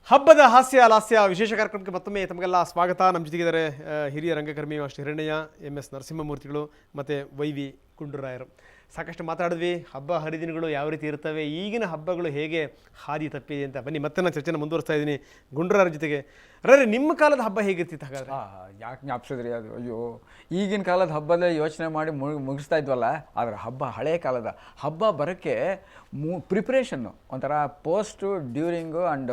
ಹಬ್ಬದ ಹಾಸ್ಯ ಲಾಸ್ಯ ವಿಶೇಷ ಕಾರ್ಯಕ್ರಮಕ್ಕೆ ಮತ್ತೊಮ್ಮೆ ತಮಗೆಲ್ಲ ಸ್ವಾಗತ. ನಮ್ಮ ಜೊತೆಗಿದ್ದಾರೆ ಹಿರಿಯ ರಂಗಕರ್ಮಿ ಮಾಸ್ಟರ್ ಹಿರಣ್ಣಯ್ಯ, MS ನರಸಿಂಹಮೂರ್ತಿಗಳು ಮತ್ತು YV ಗುಂಡೂರಾಯರು. ಸಾಕಷ್ಟು ಮಾತಾಡಿದ್ವಿ, ಹಬ್ಬ ಹರಿದಿನಗಳು ಯಾವ ರೀತಿ ಇರ್ತವೆ, ಈಗಿನ ಹಬ್ಬಗಳು ಹೇಗೆ ಹಾದಿ ತಪ್ಪಿದೆ ಅಂತ. ಬನ್ನಿ ಮತ್ತೆ ನಾನು ಚರ್ಚೆನ ಮುಂದುವರಿಸ್ತಾ ಇದ್ದೀನಿ ಗುಂಡೂರಾಯರ ಜೊತೆಗೆ. ರೇ, ನಿಮ್ಮ ಕಾಲದ ಹಬ್ಬ ಹೇಗಿರ್ತಿತ್ತು ಹಾಗಾದ್ರೆ? ಯಾಕೆ ಜ್ಞಾಪಿಸಿದ್ರಿ ಅದು? ಅಯ್ಯೋ, ಈಗಿನ ಕಾಲದ ಹಬ್ಬದ ಯೋಚನೆ ಮಾಡಿ ಮುಗಿಸ್ತಾ ಇದ್ವಲ್ಲ, ಆದರೆ ಹಬ್ಬ ಹಳೆಯ ಕಾಲದ ಹಬ್ಬ ಬರೋಕ್ಕೆ ಪ್ರಿಪ್ರೇಷನ್ನು ಒಂಥರ ಪೋಸ್ಟು, ಡ್ಯೂರಿಂಗು ಆ್ಯಂಡ್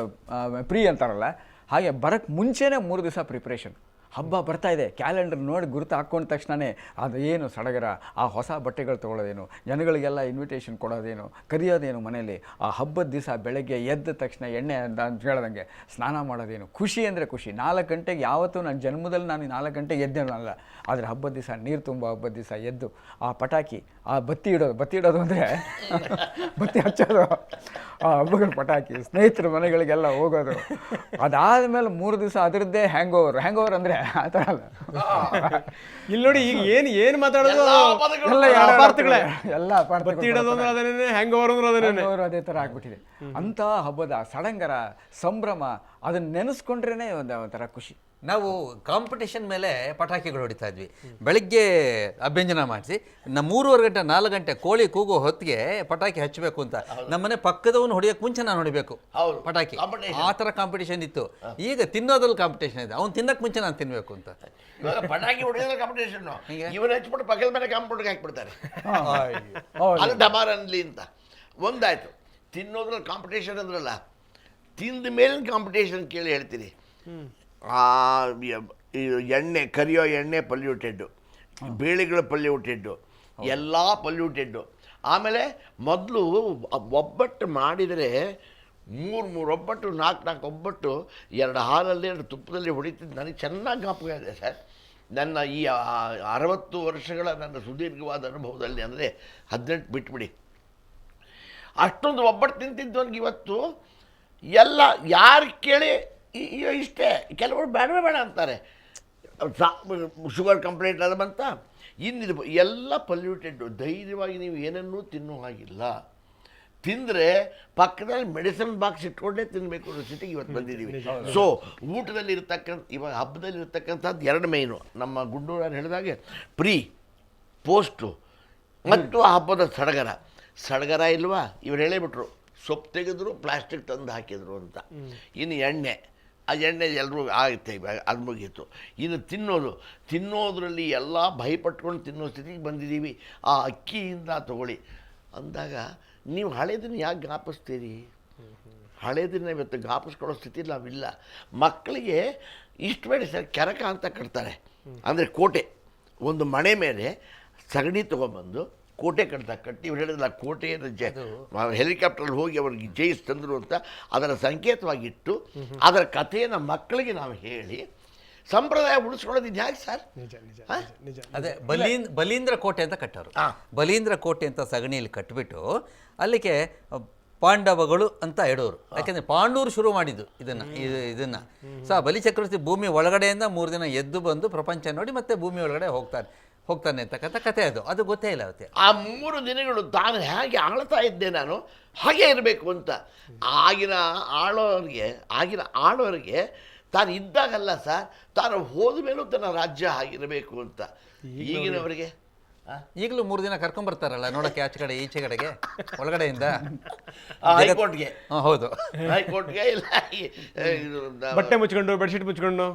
ಪ್ರೀ ಅಂತಾರಲ್ಲ, ಹಾಗೆ ಬರೋಕ್ಕೆ ಮುಂಚೆನೇ 3 ದಿವಸ ಪ್ರಿಪ್ರೇಷನ್. ಹಬ್ಬ ಬರ್ತಾ ಇದೆ, ಕ್ಯಾಲೆಂಡರ್ ನೋಡಿ ಗುರುತು ಹಾಕ್ಕೊಂಡ ತಕ್ಷಣವೇ ಅದು ಏನು ಸಡಗರ, ಆ ಹೊಸ ಬಟ್ಟೆಗಳು ತೊಗೊಳ್ಳೋದೇನು, ಜನಗಳಿಗೆಲ್ಲ ಇನ್ವಿಟೇಷನ್ ಕೊಡೋದೇನು, ಕರೆಯೋದೇನು ಮನೇಲಿ. ಆ ಹಬ್ಬದ ದಿವಸ ಬೆಳಗ್ಗೆ ಎದ್ದ ತಕ್ಷಣ ಎಣ್ಣೆ ಅಂತ ಹೇಳ್ದಂಗೆ ಸ್ನಾನ ಮಾಡೋದೇನು, ಖುಷಿ ಅಂದರೆ ಖುಷಿ. 4 ಗಂಟೆಗೆ ಯಾವತ್ತೂ ನನ್ನ ಜನ್ಮದಲ್ಲಿ ನಾನು 4 ಗಂಟೆಗೆ ಎದ್ದೇನಲ್ಲ, ಆದರೆ ಹಬ್ಬದ ದಿವಸ ನೀರು ತುಂಬ ಹಬ್ಬದ ದಿವಸ ಎದ್ದು ಆ ಪಟಾಕಿ, ಆ ಬತ್ತಿ ಇಡೋದು ಅಂದರೆ ಬತ್ತಿ ಹಚ್ಚೋದು, ಆ ಹಬ್ಬಗಳ ಪಟಾಕಿ, ಸ್ನೇಹಿತರ ಮನೆಗಳಿಗೆಲ್ಲ ಹೋಗೋದು. ಅದಾದಮೇಲೆ 3 ದಿವಸ ಅದರದ್ದೇ ಹ್ಯಾಂಗ್ ಓವರ್ ಅಂದರೆ ಆ ಥರ ಅಲ್ಲ. ಇಲ್ಲಿ ನೋಡಿ, ಈಗ ಏನು ಮಾತಾಡೋದು ಎಲ್ಲ ಬತ್ತಿ ಇಡೋದು ಅಂದ್ರೆ ಅದನ್ನೇ, ಹ್ಯಾಂಗ್ ಓವರ್ ಅಂದ್ರೆ ಅದನ್ನೇ, ಅದೇ ಥರ ಆಗ್ಬಿಟ್ಟಿದೆ. ಅಂಥ ಹಬ್ಬದ ಸಡಂಗರ ಸಂಭ್ರಮ ಅದನ್ನ ನೆನೆಸ್ಕೊಂಡ್ರೇ ಒಂಥರ ಖುಷಿ. ನಾವು ಕಾಂಪಿಟೇಷನ್ ಮೇಲೆ ಪಟಾಕಿಗಳು ಹೊಡಿತಾ ಇದ್ವಿ. ಬೆಳಗ್ಗೆ ಅಭ್ಯಂಜನ ಮಾಡಿಸಿ 3:15 ಗಂಟೆ 4 ಗಂಟೆ ಕೋಳಿ ಕೂಗೋ ಹೊತ್ತಿಗೆ ಪಟಾಕಿ ಹಚ್ಚಬೇಕು ಅಂತ. ನಮ್ಮನೆ ಪಕ್ಕದವನು ಹೊಡಿಯೋಕೆ ಮುಂಚೆ ನಾನು ಹೊಡಿಬೇಕು ಪಟಾಕಿ. ಆ ಥರ ಕಾಂಪಿಟೇಷನ್ ಇತ್ತು. ಈಗ ತಿನ್ನೋದ್ರಲ್ಲಿ ಕಾಂಪಿಟೇಷನ್ ಇದೆ, ಅವ್ನು ತಿನ್ನಕ್ಕೆ ಮುಂಚೆ ನಾನು ತಿನ್ಬೇಕು ಅಂತ. ಇವಾಗ ಪಟಾಕಿ ಹೊಡಿಯೋದ್ರ ಕಾಂಪಿಟೇಷನ್, ಇವನು ಹಚ್ಬಿಟ್ಟು ಪಕ್ಕದ ಮೇಲೆ ಕಾಂಪೌಂಡ್ಗೆ ಹಾಕ್ಬಿಡ್ತಾರೆ, ಅದು ಡಮಾರ್ ಅನ್ಲಿ ಅಂತ. ಒಂದಾಯ್ತು. ತಿನ್ನೋದ್ರಲ್ಲಿ ಕಾಂಪಿಟೇಷನ್ ಅಂದ್ರಲ್ಲ, ತಿಂದ ಮೇಲಿನ ಕಾಂಪಿಟೇಷನ್ ಕೇಳಿ ಹೇಳ್ತೀನಿ. ಎಣ್ಣೆ, ಕರಿಯೋ ಎಣ್ಣೆ ಪಲ್ಯೂಟೆಡ್ಡು, ಬೇಳೆಗಳು ಪಲ್ಯೂಟೆಡ್ಡು, ಎಲ್ಲ ಪಲ್ಯೂಟೆಡ್ಡು. ಆಮೇಲೆ ಮೊದಲು ಒಬ್ಬಟ್ಟು ಮಾಡಿದರೆ 3 ಒಬ್ಬಟ್ಟು, 4 ಒಬ್ಬಟ್ಟು, 2 ಹಾಲಲ್ಲಿ 2 ತುಪ್ಪದಲ್ಲಿ ಹೊಡಿತಿದ್ದು ನನಗೆ ಚೆನ್ನಾಗಿ ಜ್ಞಾಪಕ ಇದೆ ಸರ್. ನನ್ನ ಈ 60 ವರ್ಷಗಳ ನನ್ನ ಸುದೀರ್ಘವಾದ ಅನುಭವದಲ್ಲಿ, ಅಂದರೆ 18 ಬಿಟ್ಬಿಡಿ, ಅಷ್ಟೊಂದು ಒಬ್ಬಟ್ಟು ತಿಂತಿದ್ದವನಿಗೆ ಇವತ್ತು ಎಲ್ಲ ಯಾರು ಕೇಳಿ ಇಷ್ಟೇ. ಕೆಲವರು ಬೇಡ ಅಂತಾರೆ, ಶುಗರ್ ಕಂಪ್ಲೇಂಟ್ ಅದು ಬಂತ, ಇನ್ನಿದು ಎಲ್ಲ ಪಲ್ಯೂಟೆಡ್ಡು. ಧೈರ್ಯವಾಗಿ ನೀವು ಏನನ್ನೂ ತಿನ್ನೋ ಹಾಗಿಲ್ಲ. ತಿಂದರೆ ಪಕ್ಕದಲ್ಲಿ ಮೆಡಿಸಿನ್ ಬಾಕ್ಸ್ ಇಟ್ಕೊಂಡೇ ತಿನ್ನಬೇಕು ಅನ್ನೋ ಸ್ಥಿತಿಗೆ ಇವತ್ತು ಬಂದಿದ್ದೀವಿ. ಸೊ ಊಟದಲ್ಲಿ ಇವಾಗ ಹಬ್ಬದಲ್ಲಿ ಇರ್ತಕ್ಕಂಥದ್ದು 2 ಮೇಯ್ನು. ನಮ್ಮ ಗುಂಡೂರಾಯರು ಹೇಳಿದಾಗೆ ಪೋಸ್ಟು ಮತ್ತು ಆ ಹಬ್ಬದ ಸಡಗರ ಇಲ್ವಾ? ಇವ್ರು ಹೇಳಿಬಿಟ್ರು, ಸೊಪ್ಪು ತೆಗೆದ್ರು, ಪ್ಲಾಸ್ಟಿಕ್ ತಂದು ಹಾಕಿದ್ರು ಅಂತ. ಇನ್ನು ಎಣ್ಣೆ, ಆ ಎಣ್ಣೆ ಎಲ್ಲರೂ ಆಗುತ್ತೆ, ಅದು ಮುಗೀತು. ಇನ್ನು ತಿನ್ನೋದ್ರಲ್ಲಿ ಎಲ್ಲ ಭಯಪಟ್ಕೊಂಡು ತಿನ್ನೋ ಸ್ಥಿತಿಗೆ ಬಂದಿದ್ದೀವಿ. ಆ ಅಕ್ಕಿಯಿಂದ ತಗೊಳ್ಳಿ ಅಂದಾಗ ನೀವು ಹಳೇದನ್ನ ಯಾಕೆ ಜ್ಞಾಪಿಸ್ತೀರಿ? ಹಳೇದನ್ನ ಇವತ್ತು ಜ್ಞಾಪಿಸ್ಕೊಳ್ಳೋ ಸ್ಥಿತಿ ನಾವಿಲ್ಲ. ಮಕ್ಕಳಿಗೆ ಇಷ್ಟು ಬೇಡ ಸರ್, ಕೆರಕ ಅಂತ ಕಟ್ತಾರೆ, ಅಂದರೆ ಕೋಟೆ. ಒಂದು ಮನೆ ಮೇಲೆ ಸಗಣಿ ತೊಗೊಂಬಂದು ಕೋಟೆ ಕಟ್ಟಿ, ಇವ್ರು ಹೇಳಿದ್ರಲ್ಲ, ಕೋಟೆಯನ್ನು ಹೆಲಿಕಾಪ್ಟರ್ಲ್ಲಿ ಹೋಗಿ ಅವ್ರಿಗೆ ಜಯಿಸಿ ತಂದರು ಅಂತ ಅದರ ಸಂಕೇತವಾಗಿಟ್ಟು ಅದರ ಕಥೆಯನ್ನು ಮಕ್ಕಳಿಗೆ ನಾವು ಹೇಳಿ ಸಂಪ್ರದಾಯ ಉಳಿಸ್ಕೊಳ್ಳೋದು ಇದು ಹೇಗೆ ಸರ್? ಅದೇ ಬಲೀಂದ್ರ ಕೋಟೆ ಅಂತ ಕಟ್ಟೋರು. ಬಲೀಂದ್ರ ಕೋಟೆ ಅಂತ ಸಗಣಿಯಲ್ಲಿ ಕಟ್ಟಿಬಿಟ್ಟು ಅಲ್ಲಿಗೆ ಪಾಂಡವಗಳು ಅಂತ ಇಡೋರು. ಯಾಕೆಂದರೆ ಪಾಂಡವರು ಶುರು ಮಾಡಿದ್ದು ಇದನ್ನು. ಸೊ ಬಲಿ ಚಕ್ರವರ್ತಿ ಭೂಮಿ ಒಳಗಡೆಯಿಂದ 3 ದಿನ ಎದ್ದು ಬಂದು ಪ್ರಪಂಚ ನೋಡಿ ಮತ್ತೆ ಭೂಮಿ ಒಳಗಡೆ ಹೋಗ್ತಾನೆ ಅಂತಕ್ಕಂಥ ಕಥೆ. ಅದು ಗೊತ್ತೇ ಇಲ್ಲ ಅವತ್ತೆ. ಆ 3 ದಿನಗಳು ತಾನು ಹೇಗೆ ಆಳ್ತಾ ಇದ್ದೆ ನಾನು, ಹಾಗೆ ಇರಬೇಕು ಅಂತ. ಆಗಿನ ಆಳೋರಿಗೆ ತಾನು ಇದ್ದಾಗಲ್ಲ ಸರ್, ತಾನು ಹೋದ ಮೇಲೂ ತನ್ನ ರಾಜ್ಯ ಆಗಿರಬೇಕು ಅಂತ. ಈಗಿನವರಿಗೆ ಈಗಲೂ 3 ದಿನ ಕರ್ಕೊಂಡ್ಬರ್ತಾರಲ್ಲ ನೋಡೋಕ್ಕೆ, ಆಚೆ ಕಡೆ ಈಚೆ ಕಡೆಗೆ ಒಳಗಡೆಯಿಂದ ಹೈಕೋರ್ಟ್ಗೆ. ಹೌದು, ಹೈಕೋರ್ಟ್ಗೆ ಇಲ್ಲ, ಬಟ್ಟೆ ಮುಚ್ಕೊಂಡು, ಬೆಡ್ಶೀಟ್ ಮುಚ್ಕೊಂಡು,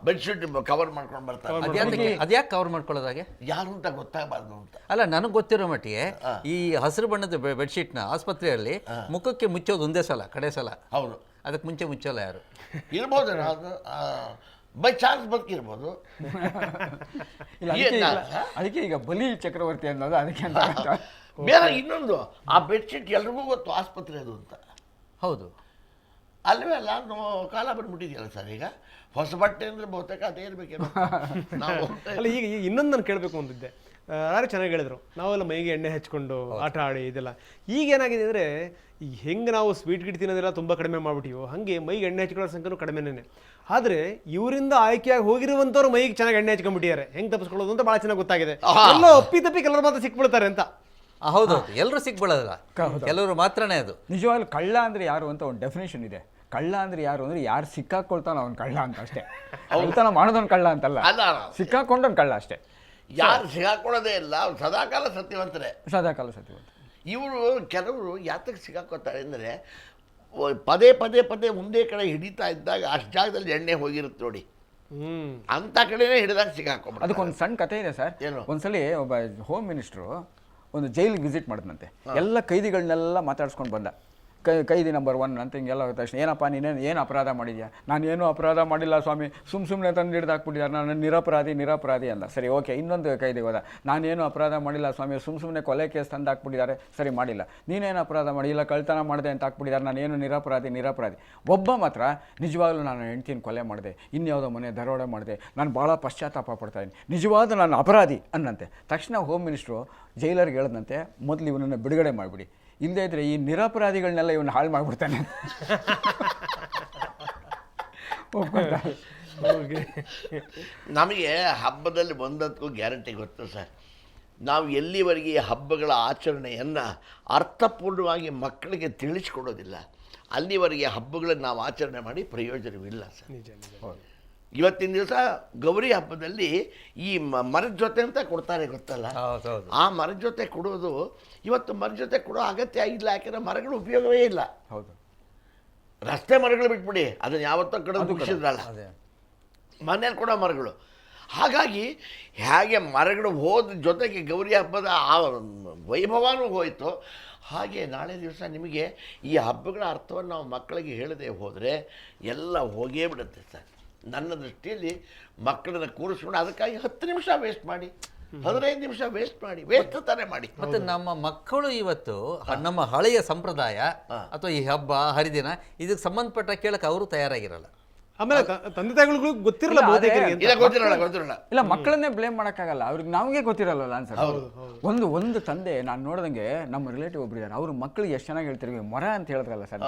ಬೆಡ್ಶೀಟ್ ಕವರ್ ಮಾಡ್ಕೊಂಡು ಬರ್ತಾರೆ. ಅದ್ಯಾಕೆ ಕವರ್ ಮಾಡ್ಕೊಳ್ಳೋದಾಗೆ? ಯಾರು ಅಂತ ಗೊತ್ತಾಗಬಾರ್ದು ಅಂತ. ಅಲ್ಲ, ನನಗೆ ಗೊತ್ತಿರೋ ಮಟ್ಟಿಗೆ ಈ ಹಸಿರು ಬಣ್ಣದ ಬೆಡ್ಶೀಟ್ನ ಆಸ್ಪತ್ರೆಯಲ್ಲಿ ಮುಖಕ್ಕೆ ಮುಚ್ಚೋದು ಒಂದೇ ಸಲ, ಕಡೆ ಸಲ. ಹೌದು, ಅದಕ್ಕೆ ಮುಂಚೆ ಮುಚ್ಚಲ್ಲ ಯಾರು. ಇರ್ಬೋದು, ಅದು ಬೈ ಚಾನ್ಸ್ ಬದುಕಿರ್ಬೋದು. ಅದಕ್ಕೆ ಈಗ ಬಲಿ ಚಕ್ರವರ್ತಿ ಅನ್ನೋದು ಅದಕ್ಕೆ ಅಂತ. ಬೇರೆ ಇನ್ನೊಂದು, ಆ ಬೆಡ್ಶೀಟ್ ಎಲ್ರಿಗೂ ಗೊತ್ತು ಆಸ್ಪತ್ರೆ ಅದು ಅಂತ. ಹೌದು ಅಲ್ವೇ ಅಲ್ಲ, ಕಾಲ ಬಂದ್ಬಿಟ್ಟಿದೆಯಲ್ಲ ಸರ್. ಈಗ ಹೊಸ ಬಟ್ಟೆ ಅಂದರೆ ಬಹುತೇಕ ಅದೇ ಇರಬೇಕೇನೋ ನಾವು. ಅಲ್ಲ, ಈಗ ಇನ್ನೊಂದು ನಾನು ಕೇಳಬೇಕು ಅಂತಿದ್ದೆ. ಯಾರು ಚೆನ್ನಾಗಿ ಹೇಳಿದ್ರು, ನಾವೆಲ್ಲ ಮೈಗೆ ಎಣ್ಣೆ ಹಚ್ಕೊಂಡು ಆಟ ಆಡಿ ಇದೆಲ್ಲ. ಈಗ ಏನಾಗಿದೆ ಅಂದರೆ, ಈಗ ಹೆಂಗೆ ನಾವು ಸ್ವೀಟ್ ಗಿಟ್ ತಿನ್ನೋದೆಲ್ಲ ತುಂಬ ಕಡಿಮೆ ಮಾಡಿಬಿಟ್ಟಿವೋ, ಹಾಗೆ ಮೈಗೆ ಎಣ್ಣೆ ಹಚ್ಕೊಳ್ಳೋ ಸಂಖ್ಯೆನೂ ಕಡಿಮೆನೇ. ಆದರೆ ಇವರಿಂದ ಆಯ್ಕೆಯಾಗಿ ಹೋಗಿರುವಂಥವ್ರು ಮೈಗೆ ಚೆನ್ನಾಗಿ ಎಣ್ಣೆ ಹಚ್ಕೊಂಡ್ಬಿಟ್ಟಿದ್ದಾರೆ. ಹೆಂಗೆ ತಪ್ಪಿಸ್ಕೊಳ್ಳೋದು ಅಂತ ಭಾಳ ಚೆನ್ನಾಗಿ ಗೊತ್ತಾಗಿದೆ. ಎಲ್ಲೋ ಅಪ್ಪಿ ಕೆಲವರು ಮಾತ್ರ ಸಿಕ್ಬಿಡ್ತಾರೆ ಅಂತ. ಹೌದು, ಎಲ್ಲರೂ ಸಿಕ್ಬಿಡೋದಿಲ್ಲ, ಕೆಲವರು ಮಾತ್ರನೇ. ಅದು ನಿಜವಾಗ್ಲೂ ಕಳ್ಳ ಅಂದರೆ ಯಾರು ಅಂತ ಒಂದು ಡೆಫಿನೇಷನ್ ಇದೆ. ಕಳ್ಳ ಅಂದ್ರೆ ಯಾರು ಅಂದ್ರೆ ಯಾರು ಸಿಕ್ಕಾಕೊಳ್ತಾನ ಅವ್ನು ಕಳ್ಳ ಅಂತ ಅಷ್ಟೇ. ಕಳ್ತನ ಮಾಡೋದವ್ನು ಕಳ್ಳ ಅಂತಲ್ಲ, ಅಲ್ಲ ಸಿಕ್ಕಾಕೊಂಡವ್ನು ಕಳ್ಳ ಅಷ್ಟೇ. ಯಾರು ಸಿಗಾಕೊಳ್ಳೋದೇ ಇಲ್ಲ, ಅವ್ರು ಸದಾಕಾಲ ಸತ್ಯವಂತರೇ. ಸದಾಕಾಲ ಸತ್ಯವಂತ. ಇವರು ಕೆಲವರು ಯಾತಕ್ಕೆ ಸಿಗಾಕೋತಾರೆ ಅಂದರೆ ಪದೇ ಪದೇ ಪದೇ ಒಂದೇ ಕಡೆ ಹಿಡಿತಾ ಇದ್ದಾಗ ಅಷ್ಟು ಜಾಗದಲ್ಲಿ ಎಣ್ಣೆ ಹೋಗಿರುತ್ತೆ ನೋಡಿ, ಅಂತ ಕಡೆನೇ ಹಿಡಿದಾಗ ಸಿಗಾಕೊಂಡ್ಬಿಡ್ತಾರೆ. ಅದಕ್ಕೊಂದು ಸಣ್ಣ ಕಥೆ ಇದೆ ಸರ್. ಏನು? ಒಂದ್ಸಲಿ ಒಬ್ಬ ಹೋಮ್ ಮಿನಿಸ್ಟ್ರು ಒಂದು ಜೈಲಿಗೆ ವಿಸಿಟ್ ಮಾಡಿದಂತೆ. ಎಲ್ಲ ಕೈದಿಗಳನ್ನೆಲ್ಲ ಮಾತಾಡ್ಸ್ಕೊಂಡು ಬಂದ. ಕೈದಿ ನಂಬರ್ 1 ಅಂತ ಹಿಂಗೆಲ್ಲ ಹೋದ ತಕ್ಷಣ, ಏನಪ್ಪ ನೀನೇನು ಏನು ಅಪರಾಧ ಮಾಡಿದ್ಯಾ? ನಾನು ಏನೂ ಅಪರಾಧ ಮಾಡಿಲ್ಲ ಸ್ವಾಮಿ, ಸುಮ್ಮನೆ ತಂದು ಹಿಡ್ದು ಹಾಕ್ಬಿಟ್ಟಿದ್ದಾರೆ, ನಾನು ನಿರಪರಾಧಿ ಅಂದ. ಸರಿ, ಓಕೆ. ಇನ್ನೊಂದು ಕೈದಿಗೆ ಹೋದ, ನಾನೇನು ಅಪರಾಧ ಮಾಡಿಲ್ಲ ಸ್ವಾಮಿ, ಸುಮ್ಮನೆ ಕೊಲೆ ಕೇಸ್ ತಂದು ಹಾಕ್ಬಿಟ್ಟಿದ್ದಾರೆ. ಸರಿ, ಮಾಡಿಲ್ಲ. ನೀನೇನು ಅಪರಾಧ ಮಾಡಿಲ್ಲ, ಕಳ್ತನ ಮಾಡಿದೆ ಅಂತ ಹಾಕ್ಬಿಟ್ಟಿದ್ದಾರೆ, ನಾನೇನು ನಿರಪರಾಧಿ. ಒಬ್ಬ ಮಾತ್ರ, ನಿಜವಾಗ್ಲೂ ನಾನು ಹೆಂಡ್ತಿನ ಕೊಲೆ ಮಾಡಿದೆ, ಇನ್ಯಾವುದೋ ಮನೆ ದರೋಡೆ ಮಾಡಿದೆ, ನಾನು ಭಾಳ ಪಶ್ಚಾತ್ತಾಪ ಪಡ್ತಾಯಿದ್ದೀನಿ, ನಿಜವಾದ ನಾನು ಅಪರಾಧಿ ಅನ್ನಂತೆ. ತಕ್ಷಣ ಹೋಮ್ ಮಿನಿಸ್ಟ್ರು ಜೈಲರ್ಗೆ ಹೇಳಿದಂತೆ, ಮೊದಲು ಇವನನ್ನು ಬಿಡುಗಡೆ ಮಾಡಿಬಿಡಿ, ಇಲ್ಲದೇ ಇದ್ರೆ ಈ ನಿರಪರಾಧಿಗಳನ್ನೆಲ್ಲ ಇವನ್ನ ಹಾಳು ಮಾಡಿಬಿಡ್ತಾನೆ. ನಮಗೆ ಹಬ್ಬದಲ್ಲಿ ಒಂದಕ್ಕೂ ಗ್ಯಾರಂಟಿ ಗೊತ್ತು ಸರ್. ನಾವು ಎಲ್ಲಿವರೆಗೆ ಈ ಹಬ್ಬಗಳ ಆಚರಣೆಯನ್ನು ಅರ್ಥಪೂರ್ಣವಾಗಿ ಮಕ್ಕಳಿಗೆ ತಿಳಿಸ್ಕೊಡೋದಿಲ್ಲ, ಅಲ್ಲಿವರೆಗೆ ಹಬ್ಬಗಳನ್ನು ನಾವು ಆಚರಣೆ ಮಾಡಿ ಪ್ರಯೋಜನವಿಲ್ಲ ಸರ್. ಇವತ್ತಿನ ದಿವಸ ಗೌರಿ ಹಬ್ಬದಲ್ಲಿ ಈ ಮರದ ಜೊತೆ ಅಂತ ಕೊಡ್ತಾರೆ, ಗೊತ್ತಲ್ಲ? ಆ ಮರದ ಜೊತೆ ಕೊಡೋದು ಇವತ್ತು ಮರದ ಜೊತೆ ಕೊಡೋ ಅಗತ್ಯ ಇಲ್ಲ, ಯಾಕೆಂದರೆ ಮರಗಳ ಉಪಯೋಗವೇ ಇಲ್ಲ. ಹೌದು. ರಸ್ತೆ ಮರಗಳು ಬಿಟ್ಬಿಡಿ, ಅದನ್ನು ಯಾವತ್ತೋ ಕಡೆ ಮುಗಿಸಿದ್ರಲ್ಲ, ಮನೇಲಿ ಕೊಡೋ ಮರಗಳು. ಹಾಗಾಗಿ ಹೇಗೆ ಮರಗಳು ಹೋದ ಜೊತೆಗೆ ಗೌರಿ ಹಬ್ಬದ ಆ ವೈಭವನೂ ಹೋಯಿತು, ಹಾಗೆ ನಾಳೆ ದಿವಸ ನಿಮಗೆ ಈ ಹಬ್ಬಗಳ ಅರ್ಥವನ್ನು ನಾವು ಮಕ್ಕಳಿಗೆ ಹೇಳದೆ ಹೋದರೆ ಎಲ್ಲ ಹೋಗೇ ಬಿಡುತ್ತೆ ಸರ್. ನನ್ನ ದೃಷ್ಟಿಯಲ್ಲಿ ಮಕ್ಕಳನ್ನ ಕೂರಿಸ್ಕೊಂಡು ಅದಕ್ಕಾಗಿ 10 ನಿಮಿಷ ವೇಸ್ಟ್ ಮಾಡಿ, 15 ನಿಮಿಷ ವೇಸ್ಟ್ ಮಾಡಿ, ವೇಸ್ಟ್ ತಾನೇ ಮಾಡಿ. ಮತ್ತೆ ನಮ್ಮ ಮಕ್ಕಳು ಇವತ್ತು ನಮ್ಮ ಹಳೆಯ ಸಂಪ್ರದಾಯ ಅಥವಾ ಈ ಹಬ್ಬ ಹರಿದಿನ ಇದಕ್ಕೆ ಸಂಬಂಧಪಟ್ಟ ಕೇಳಕ್ಕೆ ಅವರು ತಯಾರಾಗಿರಲ್ಲ. ಆಮೇಲೆ ತಂದೆ ತಾಯಿಗಳಿಗೂ ಗೊತ್ತಿರಲ್ಲ ಬಹುತೇಕರಿಗೆ ಅಂತ. ಇಲ್ಲ, ಗೊತ್ತಿರಲ್ಲ. ಇಲ್ಲ, ಮಕ್ಕಳನ್ನೇ ಬ್ಲೇಮ್ ಮಾಡೋಕ್ಕಾಗಲ್ಲ, ಅವ್ರಿಗೆ ನಮಗೆ ಗೊತ್ತಿರಲ್ಲ ಅನ್ಸರ್. ಒಂದು ತಂದೆ, ನಾನು ನೋಡ್ದಂಗೆ ನಮ್ಮ ರಿಲೇಟಿವ್ ಒಬ್ರು ಇದ್ದಾರೆ, ಅವ್ರ ಮಕ್ಕಳಿಗೆ ಎಷ್ಟು ಚೆನ್ನಾಗಿ ಹೇಳ್ತಿರ್ವಿ, ಮೊರ ಅಂತ ಹೇಳಿದ್ರಲ್ಲ ಸರ್,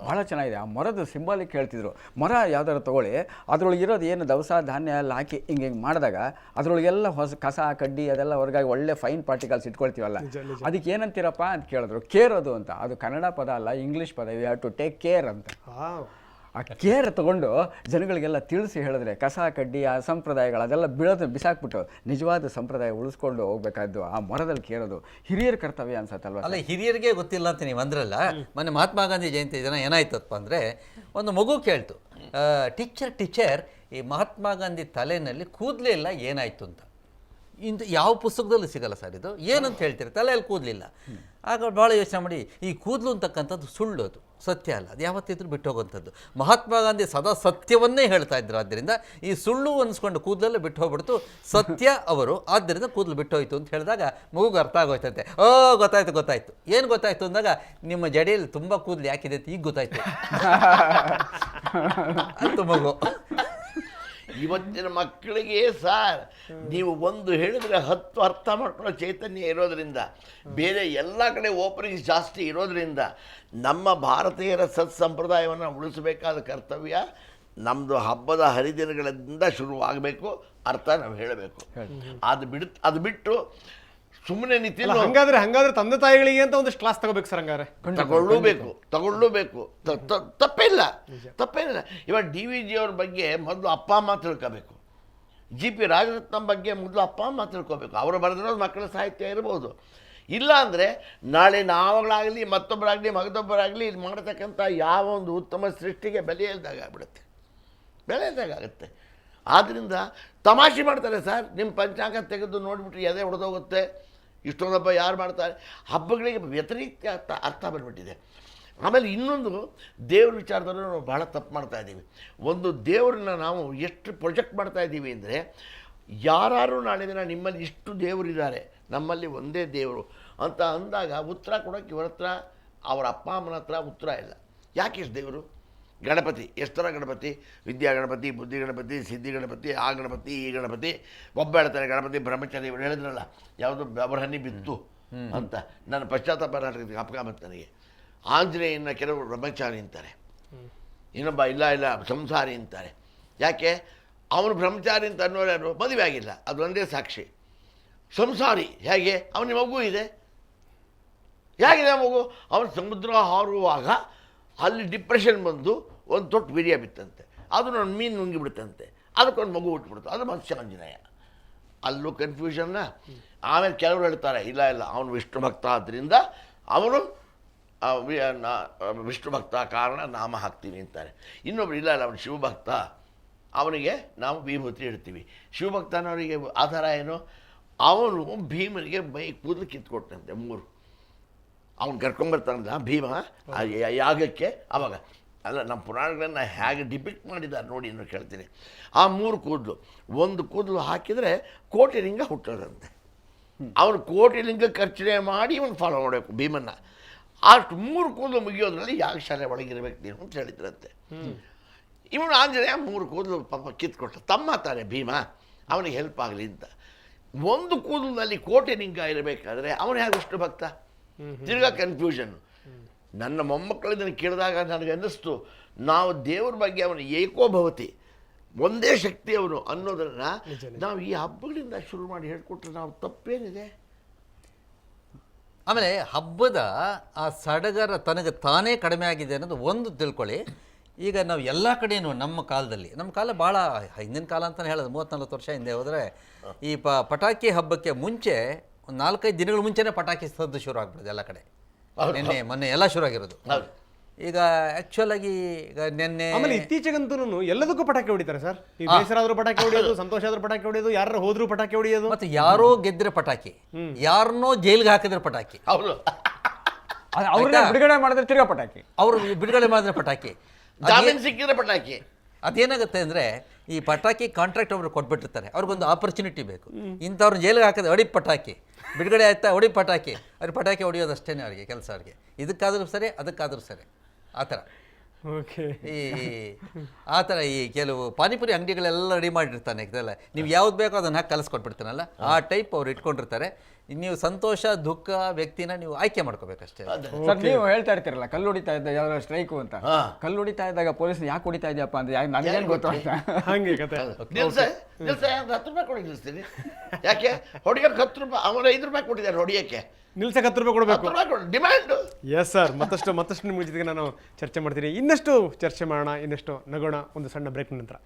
ಭಾಳ ಚೆನ್ನಾಗಿದೆ. ಆ ಮೊರದ ಸಿಂಬಾಲಿಕ್ ಹೇಳ್ತಿದ್ರು. ಮೊರ ಯಾವ್ದಾರು ತೊಗೊಳ್ಳಿ, ಅದ್ರೊಳಗೆ ಇರೋದು ಏನು ದವಸ ಧಾನ್ಯ ಎಲ್ಲ ಹಾಕಿ ಹಿಂಗೆ ಮಾಡಿದಾಗ ಅದ್ರೊಳಗೆಲ್ಲ ಹೊಸ ಕಸ ಕಡ್ಡಿ ಅದೆಲ್ಲ ಹೊರಗಾಗಿ ಒಳ್ಳೆ ಫೈನ್ ಪಾರ್ಟಿಕಲ್ಸ್ ಇಟ್ಕೊಳ್ತೀವಲ್ಲ, ಅದಕ್ಕೆ ಏನಂತೀರಪ್ಪ ಅಂತ ಕೇಳಿದ್ರು. ಕೇರ್ ಅದು ಅಂತ, ಅದು ಕನ್ನಡ ಪದ ಅಲ್ಲ, ಇಂಗ್ಲೀಷ್ ಪದ. You have to take care ಅಂತ. ಆ ಕೇರ್ ತಗೊಂಡು ಜನಗಳಿಗೆಲ್ಲ ತಿಳಿಸಿ ಹೇಳಿದ್ರೆ ಕಸ ಕಡ್ಡಿ ಆ ಸಂಪ್ರದಾಯಗಳು ಅದೆಲ್ಲ ಬಿಸಾಕ್ಬಿಟ್ಟು ನಿಜವಾದ ಸಂಪ್ರದಾಯ ಉಳಿಸ್ಕೊಂಡು ಹೋಗ್ಬೇಕಾದ್ದು ಆ ಮರದಲ್ಲಿ ಕೇರೋದು ಹಿರಿಯರ ಕರ್ತವ್ಯ ಅನ್ಸತ್ತಲ್ವ? ಅಲ್ಲ, ಹಿರಿಯರಿಗೆ ಗೊತ್ತಿಲ್ಲ ಅಂತ ನೀವು ಅಂದ್ರಲ್ಲ. ಮೊನ್ನೆ ಮಹಾತ್ಮ ಗಾಂಧಿ ಜಯಂತಿ ದಿನ ಏನಾಯ್ತಪ್ಪ ಅಂದರೆ, ಒಂದು ಮಗು ಕೇಳ್ತು, ಟೀಚರ್ ಈ ಮಹಾತ್ಮ ಗಾಂಧಿ ತಲೆಯಲ್ಲಿ ಕೂದಲೇ ಇಲ್ಲ, ಏನಾಯ್ತು ಅಂತ. ಇಂದು ಯಾವ ಪುಸ್ತಕದಲ್ಲೂ ಸಿಗಲ್ಲ ಸರ್ ಇದು, ಏನಂತ ಹೇಳ್ತೀರಿ, ತಲೆಯಲ್ಲಿ ಕೂದಲಿಲ್ಲ. ಆಗ ಭಾಳ ಯೋಚನೆ ಮಾಡಿ, ಈ ಕೂದಲು ಅಂತಕ್ಕಂಥದ್ದು ಸುಳ್ಳು, ಅದು ಸತ್ಯ ಅಲ್ಲ, ಅದು ಯಾವತ್ತಿದ್ರೂ ಬಿಟ್ಟು ಹೋಗುವಂಥದ್ದು. ಮಹಾತ್ಮ ಗಾಂಧಿ ಸದಾ ಸತ್ಯವನ್ನೇ ಹೇಳ್ತಾ ಇದ್ರು, ಆದ್ದರಿಂದ ಈ ಸುಳ್ಳು ಅನಿಸ್ಕೊಂಡು ಕೂದಲೆಲ್ಲ ಬಿಟ್ಟು ಹೋಗ್ಬಿಡ್ತು, ಸತ್ಯ ಅವರು, ಆದ್ದರಿಂದ ಕೂದಲು ಬಿಟ್ಟು ಹೋಯ್ತು ಅಂತ ಹೇಳಿದಾಗ ಮಗುಗೆ ಅರ್ಥ ಆಗೋಯ್ತಂತೆ. ಗೊತ್ತಾಯ್ತು. ಏನು ಗೊತ್ತಾಯ್ತು ಅಂದಾಗ, ನಿಮ್ಮ ಜಡೆಯಲ್ಲಿ ತುಂಬ ಕೂದಲು ಯಾಕಿದೆ ಅಂತ ಈಗ ಗೊತ್ತಾಯ್ತು ಅಂತ ಮಗು. ಇವತ್ತಿನ ಮಕ್ಕಳಿಗೆ ಸರ್, ನೀವು ಒಂದು ಹೇಳಿದ್ರೆ 10 ಅರ್ಥ ಮಾಡ್ಕೊಳ್ಳೋ ಚೈತನ್ಯ ಇರೋದ್ರಿಂದ, ಬೇರೆ ಎಲ್ಲ ಕಡೆ ಓಪನಿಂಗ್ಸ್ ಜಾಸ್ತಿ ಇರೋದ್ರಿಂದ, ನಮ್ಮ ಭಾರತೀಯರ ಸಂಪ್ರದಾಯವನ್ನು ಉಳಿಸಬೇಕಾದ ಕರ್ತವ್ಯ ನಮ್ಮದು ಹಬ್ಬದ ಹರಿದಿನಗಳಿಂದ ಶುರುವಾಗಬೇಕು, ಅರ್ಥ ನಾವು ಹೇಳಬೇಕು. ಅದು ಬಿಟ್ಟು ಸುಮ್ಮನೆ ನಿಂತಿಲ್ಲ. ಹಂಗಾದ್ರೆ ತಂದೆ ತಾಯಿಗಳಿಗೆ ಅಂತ ಒಂದಿಷ್ಟು ಕ್ಲಾಸ್ ತಗೋಬೇಕು ಸರ್. ಹಂಗಾರೆ ತಗೊಳ್ಳಬೇಕು. ತಪ್ಪೇನಿಲ್ಲ. ಇವಾಗ DVG ಅವ್ರ ಬಗ್ಗೆ ಮೊದಲು ಅಪ್ಪ ಅಮ್ಮ ತಿಳ್ಕೋಬೇಕು, GP ರಾಜರತ್ನಂ ಬಗ್ಗೆ ಮೊದಲು ಅಪ್ಪ ಅಮ್ಮ ತಿಳ್ಕೋಬೇಕು. ಅವರು ಬರೆದಿರೋದು ಮಕ್ಕಳ ಸಾಹಿತ್ಯ ಇರ್ಬೋದು. ಇಲ್ಲ ಅಂದರೆ ನಾಳೆ ನಾವುಗಳಾಗಲಿ ಮತ್ತೊಬ್ಬರಾಗಲಿ ಮಗದೊಬ್ಬರಾಗಲಿ ಇದು ಮಾಡತಕ್ಕಂಥ ಯಾವ ಒಂದು ಉತ್ತಮ ಸೃಷ್ಟಿಗೆ ಬೆಲೆ ಇಲ್ದಾಗುತ್ತೆ. ಆದ್ದರಿಂದ ತಮಾಷೆ ಮಾಡ್ತಾರೆ ಸರ್, ನಿಮ್ಮ ಪಂಚಾಂಗ ತೆಗೆದು ನೋಡಿಬಿಟ್ರೆ ಎದೆ ಹೊಡೆದೋಗುತ್ತೆ. ಇಷ್ಟೊಂದು ಹಬ್ಬ ಯಾರು ಮಾಡ್ತಾರೆ? ಹಬ್ಬಗಳಿಗೆ ವ್ಯತಿರಿಕ್ತ ಅರ್ಥ ಬಂದ್ಬಿಟ್ಟಿದೆ. ಆಮೇಲೆ ಇನ್ನೊಂದು, ದೇವ್ರ ವಿಚಾರದಲ್ಲೂ ನಾವು ಭಾಳ ತಪ್ಪು ಮಾಡ್ತಾ ಇದ್ದೀವಿ. ಒಂದು ದೇವ್ರನ್ನ ನಾವು ಎಷ್ಟು ಪ್ರೊಜೆಕ್ಟ್ ಮಾಡ್ತಾ ಇದ್ದೀವಿ ಅಂದರೆ, ಯಾರು ನಾಳೆ ದಿನ ನಿಮ್ಮಲ್ಲಿ ಇಷ್ಟು ದೇವರಿದ್ದಾರೆ, ನಮ್ಮಲ್ಲಿ ಒಂದೇ ದೇವರು ಅಂತ ಅಂದಾಗ ಉತ್ತರ ಕೊಡೋಕ್ಕೆ ಇವ್ರ ಹತ್ರ, ಅವರ ಅಪ್ಪ ಅಮ್ಮನ ಹತ್ರ ಉತ್ತರ ಇಲ್ಲ. ಯಾಕೆ ಇಷ್ಟು ದೇವರು? ಗಣಪತಿ, ಎಷ್ಟು ಥರ ಗಣಪತಿ? ವಿದ್ಯಾ ಗಣಪತಿ, ಬುದ್ಧಿ ಗಣಪತಿ, ಸಿದ್ಧಿ ಗಣಪತಿ, ಆ ಗಣಪತಿ, ಈ ಗಣಪತಿ. ಒಬ್ಬ ಹೇಳ್ತಾರೆ ಗಣಪತಿ ಬ್ರಹ್ಮಚಾರಿ, ಇವರು ಹೇಳಿದ್ರಲ್ಲ ಯಾವುದು ಬೆವರಹನಿ ಬಿತ್ತು ಅಂತ, ನನ್ನ ಪಶ್ಚಾತ್ತಾಪ ಜ್ಞಾಪಕ ಬಂತು ನನಗೆ. ಆಂಜನೇಯನ ಕೆಲವರು ಬ್ರಹ್ಮಚಾರಿ ಅಂತಾರೆ, ಇನ್ನೊಬ್ಬ ಇಲ್ಲ ಸಂಸಾರಿ ಅಂತಾರೆ. ಯಾಕೆ? ಅವನು ಬ್ರಹ್ಮಚಾರಿ ಅಂತ ಅನ್ನೋರು ಯಾರು? ಮದುವೆ ಆಗಿಲ್ಲ, ಅದು ಒಂದೇ ಸಾಕ್ಷಿ. ಸಂಸಾರಿ ಹೇಗೆ? ಅವನ ಮಗು ಇದೆ, ಹೇಗಿದೆ ಮಗು? ಅವನು ಸಮುದ್ರ ಹಾರುವಾಗ ಅಲ್ಲಿ ಡಿಪ್ರೆಷನ್ ಬಂದು ಒಂದು ತೊಟ್ಟು ಬಿರಿಯ ಬಿತ್ತಂತೆ, ಅದನ್ನು ಒಂದು ಮೀನು ನುಂಗಿಬಿಡುತ್ತಂತೆ, ಅದಕ್ಕೊಂದು ಮಗು ಹುಟ್ಟುಬಿಡ್ತು, ಅದು ಮತ್ಸ್ಯ ಆಂಜನೇಯ. ಅಲ್ಲೂ ಕನ್ಫ್ಯೂಷನ್ನ. ಆಮೇಲೆ ಕೆಲವರು ಹೇಳ್ತಾರೆ ಇಲ್ಲ ಅವನು ವಿಷ್ಣು ಭಕ್ತ ಆದ್ದರಿಂದ ಅವನು ವಿಷ್ಣು ಭಕ್ತ ಕಾರಣ ನಾಮ ಹಾಕ್ತೀವಿ ಅಂತಾರೆ. ಇನ್ನೊಬ್ರು ಇಲ್ಲ ಅವನು ಶಿವಭಕ್ತ, ಅವನಿಗೆ ನಾವು ವಿಭೂತಿ ಇಡ್ತೀವಿ. ಶಿವಭಕ್ತನವರಿಗೆ ಆಧಾರ ಏನು? ಅವನು ಭೀಮನಿಗೆ ಮೈ ಕೂದಲು ಕಿತ್ಕೊಟ್ಟಂತೆ 3. ಅವನು ಕರ್ಕೊಂಬರ್ತಾನಲ್ಲ ಭೀಮ ಆ ಯಾಗಕ್ಕೆ. ಅವಾಗ ಅಲ್ಲ, ನಮ್ಮ ಪುರಾಣಗಳನ್ನು ಹೇಗೆ ಡಿಪಿಕ್ಟ್ ಮಾಡಿದ್ದಾರೆ ನೋಡಿ ಅನ್ನೋ ಕೇಳ್ತೀನಿ. ಆ 3 ಕೂದಲು, ಒಂದು ಕೂದಲು ಹಾಕಿದರೆ ಕೋಟಿ ಲಿಂಗ ಹುಟ್ಟೋದಂತೆ. ಅವನು ಕೋಟಿ ಲಿಂಗ ಖರ್ಚನೆ ಮಾಡಿ ಇವನು ಫಾಲೋ ಮಾಡಬೇಕು ಭೀಮನ್ನ. ಅಷ್ಟು 3 ಕೂದಲು ಮುಗಿಯೋದ್ರಲ್ಲಿ ಯಾಗಶಾಲೆ ಒಳಗಿರ್ಬೇಕು ನೀನು ಅಂತ ಹೇಳಿದ್ರಂತೆ. ಇವನು ಆಂಜನೇಯ 3 ಕೂದಲು ಪಾಪ ಕಿತ್ಕೊಟ್ಟ, ತಮ್ಮ ತಾನೆ ಭೀಮ, ಅವನಿಗೆ ಹೆಲ್ಪ್ ಆಗಲಿ ಅಂತ. ಒಂದು ಕೂದಲಿನಲ್ಲಿ ಕೋಟಿ ಲಿಂಗ ಇರಬೇಕಾದ್ರೆ ಅವನು ಹೇಗೆ ವಿಷ್ಣು ಭಕ್ತ? ತಿರ್ಗಾ ಕನ್ಫ್ಯೂಷನ್. ನನ್ನ ಮೊಮ್ಮಕ್ಕಳು ಇದನ್ನು ಕೇಳಿದಾಗ ನನಗೆ ಅನ್ನಿಸ್ತು, ನಾವು ದೇವ್ರ ಬಗ್ಗೆ ಅವನು ಏಕೋಭವತಿ, ಒಂದೇ ಶಕ್ತಿ ಅವನು ಅನ್ನೋದನ್ನು ನಾವು ಈ ಹಬ್ಬಗಳಿಂದ ಶುರು ಮಾಡಿ ಹೇಳ್ಕೊಟ್ರೆ ನಾವು ತಪ್ಪೇನಿದೆ? ಆಮೇಲೆ ಹಬ್ಬದ ಆ ಸಡಗರ ತನಗೆ ತಾನೇ ಕಡಿಮೆ ಆಗಿದೆ ಅನ್ನೋದು ಒಂದು ತಿಳ್ಕೊಳ್ಳಿ. ಈಗ ನಾವು ಎಲ್ಲ ಕಡೆಯೂ ನಮ್ಮ ಕಾಲ ಭಾಳ ಹಿಂದಿನ ಕಾಲ ಅಂತಲೇ ಹೇಳೋದು, 30-40 ವರ್ಷ ಹಿಂದೆ ಹೋದರೆ ಈ ಪಟಾಕಿ ಹಬ್ಬಕ್ಕೆ ಮುಂಚೆ ಒಂದು 4-5 ದಿನಗಳ ಮುಂಚೆನೇ ಪಟಾಕಿ ಸದ್ದು ಶುರು ಆಗ್ಬಿಡುತ್ತೆ ಎಲ್ಲ ಕಡೆ. ನಿನ್ನೆ ಮೊನ್ನೆ ಎಲ್ಲ ಶುರು ಆಗಿರೋದು. ಈಗ ಆಕ್ಚುಲ್ ಆಗಿ ಈಗ ನಿನ್ನೆ ಆಮೇಲೆ ಇತ್ತೀಚೆಗಂತೂ ಎಲ್ಲದಕ್ಕೂ ಪಟಾಕಿ ಹೊಡಿತಾರೆ ಸರ್. ಈ ಬೇಸರ ಆದ್ರೂ ಪಟಾಕಿ ಹೊಡಿಯೋದು, ಸಂತೋಷ ಆದ್ರೂ ಪಟಾಕಿ ಹೊಡಿಯೋದು, ಯಾರು ಹೋದ್ರೂ ಪಟಾಕಿ ಹೊಡಿಯೋದು, ಮತ್ತೆ ಯಾರೋ ಗೆದ್ರೆ ಪಟಾಕಿ, ಯಾರನ್ನೋ ಜೈಲ್ಗೆ ಹಾಕಿದ್ರೆ ಪಟಾಕಿ, ಹೌದು, ಅವ್ರನ್ನ ಬಿಡುಗಡೆ ಮಾಡಿದ್ರೆ ತಿರ್ಗಾ ಪಟಾಕಿ, ಅವರು ಬಿಡುಗಡೆ ಮಾಡಿದ್ರೆ ಪಟಾಕಿ, ಜಾಮೀನು ಸಿಕ್ಕಿದ್ರೆ ಪಟಾಕಿ. ಅದೇನಾಗುತ್ತೆ ಅಂದರೆ ಈ ಪಟಾಕಿ ಕಾಂಟ್ರಾಕ್ಟ್ ಒಬ್ರು ಕೊಟ್ಬಿಟ್ಟಿರ್ತಾರೆ, ಅವ್ರಿಗೊಂದು ಆಪರ್ಚುನಿಟಿ ಬೇಕು. ಇಂಥವ್ರನ್ನ ಜೈಲಿಗೆ ಹಾಕಿದ್ರೆ ಹೊಡಿ ಪಟಾಕಿ, ಬಿಡುಗಡೆ ಆಯ್ತಾ ಹೊಡಿ ಪಟಾಕಿ, ಅವ್ರಿಗೆ ಪಟಾಕಿ ಹೊಡಿಯೋದಷ್ಟೇ ಅವ್ರಿಗೆ ಕೆಲಸ. ಅವ್ರಿಗೆ ಇದಕ್ಕಾದರೂ ಸರಿ ಅದಕ್ಕಾದರೂ ಸರಿ ಆ ಥರ. ಓಕೆ, ಆ ಥರ ಈ ಕೆಲವು ಪಾನಿಪುರಿ ಅಂಗಡಿಗಳೆಲ್ಲ ರೆಡಿ ಮಾಡಿರ್ತಾನೆ ಇದೆಲ್ಲ, ನೀವು ಯಾವ್ದು ಬೇಕೋ ಅದನ್ನು ಹಾಕಿ ಕಲಿಸ್ಕೊಟ್ಬಿಡ್ತಾನಲ್ಲ, ಆ ಟೈಪ್ ಅವ್ರು ಇಟ್ಕೊಂಡಿರ್ತಾರೆ. ನೀವು ಸಂತೋಷ ದುಃಖ ವ್ಯಕ್ತಿನ ನೀವು ಆಯ್ಕೆ ಮಾಡ್ಕೋಬೇಕಷ್ಟೇ. ಸರ್ ನೀವು ಹೇಳ್ತಾ ಇರ್ತೀರಲ್ಲ ಕಲ್ಲು ಹೊಡಿತಾ ಇದ್ದ ಯಾವ್ದಾದ್ರು ಸ್ಟ್ರೈಕು ಅಂತ, ಕಲ್ಲು ಹೊಡಿತಾ ಇದ್ದಾಗ ಪೊಲೀಸ್ ಯಾಕೆ ಹೊಡಿತಾ ಇದೆಯಪ್ಪ ಅಂದ್ರೆ ನನಗೇನು ಗೊತ್ತು ಅಂತ. ಹಂಗೆ ಕತೆ. ನಿಲ್ಸ 10 ರೂಪಾಯಿ ಕೊಡಿ ನಿಲ್ಲಿಸ್ತೀನಿ. ಯಾಕೆ ಹೊಡಿಯೋಕೆ 10 ರೂಪಾಯಿ, ಅವನು 5 ರೂಪಾಯಿ ಕೊಟ್ಟಿದ್ದಾರೆ ಹೊಡಿಯೋಕ್ಕೆ, ನಿಲ್ಸಕ್ಕೆ 10 ರೂಪಾಯಿ ಕೊಡಬೇಕು. ಡಿಮ್ಯಾಂಡು. ಎಸ್ ಸರ್, ಮತ್ತಷ್ಟು ನಿಮ್ಮ ಜೊತೆಗೆ ನಾನು ಚರ್ಚೆ ಮಾಡ್ತೀನಿ. ಇನ್ನಷ್ಟು ಚರ್ಚೆ ಮಾಡೋಣ, ಇನ್ನಷ್ಟು ನಗೋಣ. ಒಂದು ಸಣ್ಣ ಬ್ರೇಕ್ ನಂತರ.